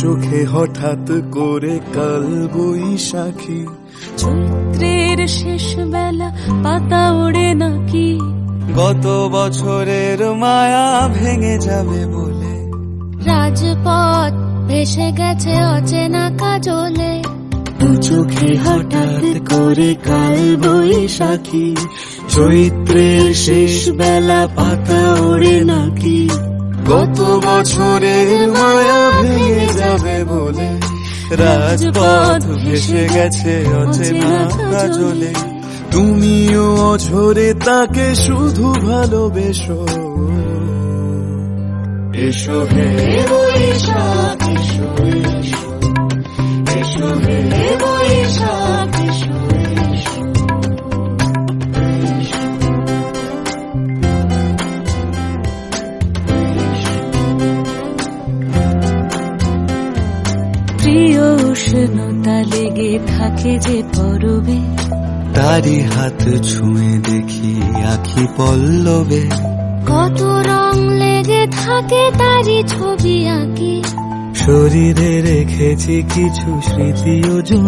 চোখে হঠাৎ করে কাল বৈশাখী, চৈত্রের শেষ বেলা পাতা ওড়ে নাকি, গত বছরের মায়া ভেঙে যাবে বলে, রাজপথ ভেসে গেছে অচেনা কাজলে, দু চোখে হঠাৎ করে কাল বৈশাখী, চৈত্রের শেষ বেলা পাতা ওড়ে নাকি, গত বছরের মায়া ভেঙে যাবে বলে, রাজপথ ভেসে গেছে অচেনা কাজলে। তুমিও অঝরে তাকে শুধু ভালোবেসো, এসো হে বৈশাখ এসো এসো, এসো হে বৈশাখ এসো এসো। প্রিয় উষ্ণতা লেগে থাকে যে পরবে, তারি হাত ছুঁয়ে দেখি আখি পল্লবে, কত রং লেগে থাকে তারি ছবি আঁকি, শরীরে রেখেছি কিছু স্মৃতি ও জোনা।